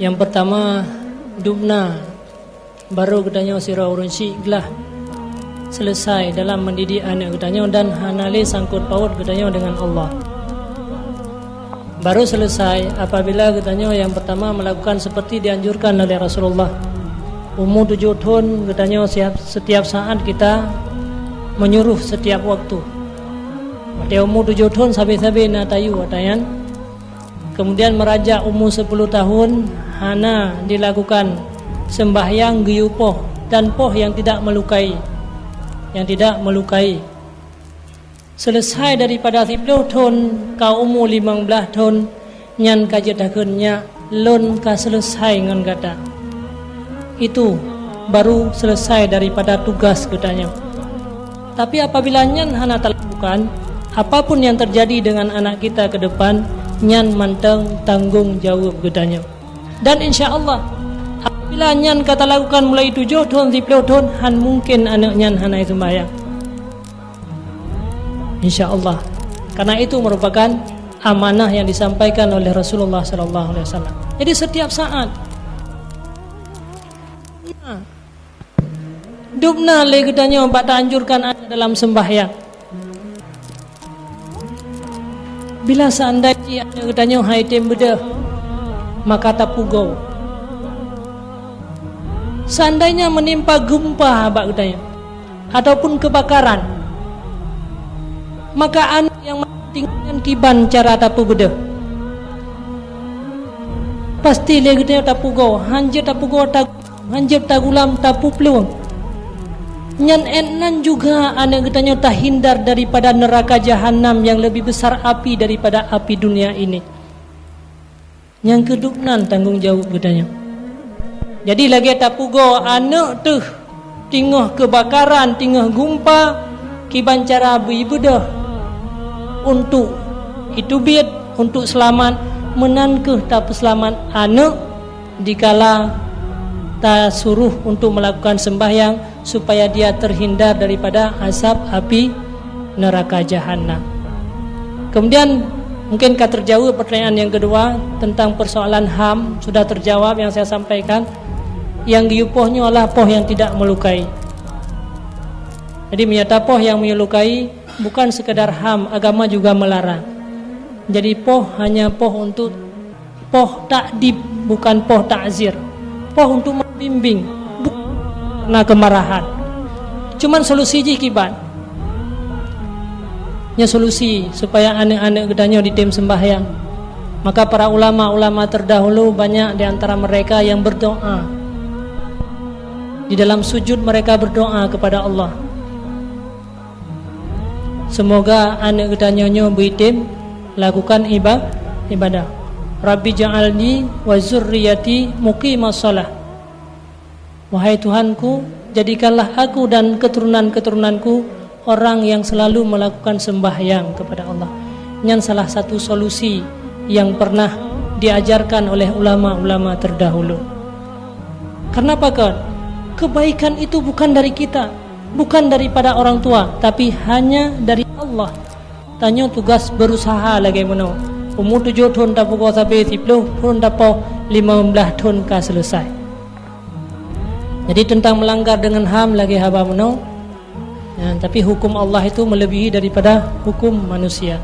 Yang pertama, dubna baru katanya sira urun syiklah selesai dalam mendidik anak katanya dan hanale sangkut paut katanya dengan Allah. Baru selesai apabila katanya yang pertama melakukan seperti dianjurkan oleh Rasulullah. Umur 7 tahun katanya setiap saat kita menyuruh setiap waktu. Pada umur 7 tahun sampai-sampai na tayu atayan. Kemudian merajak umur 10 tahun hana dilakukan sembahyang giyupoh dan poh yang tidak melukai. Yang tidak melukai. Selesai daripada 10 tahun ka umur 15 tahun nyan kajetakeunnya lon ka selesai ngan kata. Itu baru selesai daripada tugas katanya. Tapi apabila nyan hana lakukan, apapun yang terjadi dengan anak kita ke depan, nyan manteng tanggung jawab katanya. Dan insya-Allah apabila nyan kata lakukan mulai 7 tahun 10 tahun han mungkin anak nyan hana sembahyang. Insya-Allah. Karena itu merupakan amanah yang disampaikan oleh Rasulullah sallallahu alaihi wasallam. Jadi setiap saat dubna le katanya bak anjurkan anak dalam sembahyang. Bila seandainya anak katanya hai tem beda maka tak pugau. Seandainya menimpa gempa bak katanya ataupun kebakaran, maka anak yang tinggalkan kiban cara tapu beda pasti le katanya tak pugau, hanjir tak pugau, hanjir tagulam tapu peluang. Nyan enan juga anak katanya tak hindar daripada neraka jahanam yang lebih besar api daripada api dunia ini. Yang kedupnan tanggung jawab katanya. Jadi lagi tak pugo anak tu tingah kebakaran, tingah gumpa kiban cara ibu dah untuk itu biat untuk selamat menankeh tak selamat anak dikala tak suruh untuk melakukan sembahyang supaya dia terhindar daripada asap api neraka jahanam. Kemudian mungkin terjawab pertanyaan yang kedua tentang persoalan HAM sudah terjawab yang saya sampaikan. Yang giupohnya adalah poh yang tidak melukai. Jadi menyata poh yang melukai bukan sekadar HAM, agama juga melarang. Jadi poh hanya poh untuk poh takdib, bukan poh takzir. Poh untuk membimbing, bukan kemarahan. Cuman solusi je kibat. Nya solusi supaya anak-anak gedanya di tim sembahyang. Maka para ulama-ulama terdahulu banyak di antara mereka yang berdoa. Di dalam sujud mereka berdoa kepada Allah. Semoga anak gedanya beritim lakukan ibadah. Rabbi ja'alni wa zurriyati muqimas shalah. Wahai Tuhanku, jadikanlah aku dan keturunan-keturunanku orang yang selalu melakukan sembahyang kepada Allah. Ini salah satu solusi yang pernah diajarkan oleh ulama-ulama terdahulu. Kenapa kan? Kebaikan itu bukan dari kita, bukan daripada orang tua, tapi hanya dari Allah. Tanya tugas berusaha lagi mana. Umur 7 tahun tak pukul sampai 10 tahun dapat 15 tahun kah selesai. Jadi tentang melanggar dengan HAM lagi haba menau. Tapi hukum Allah itu melebihi daripada hukum manusia.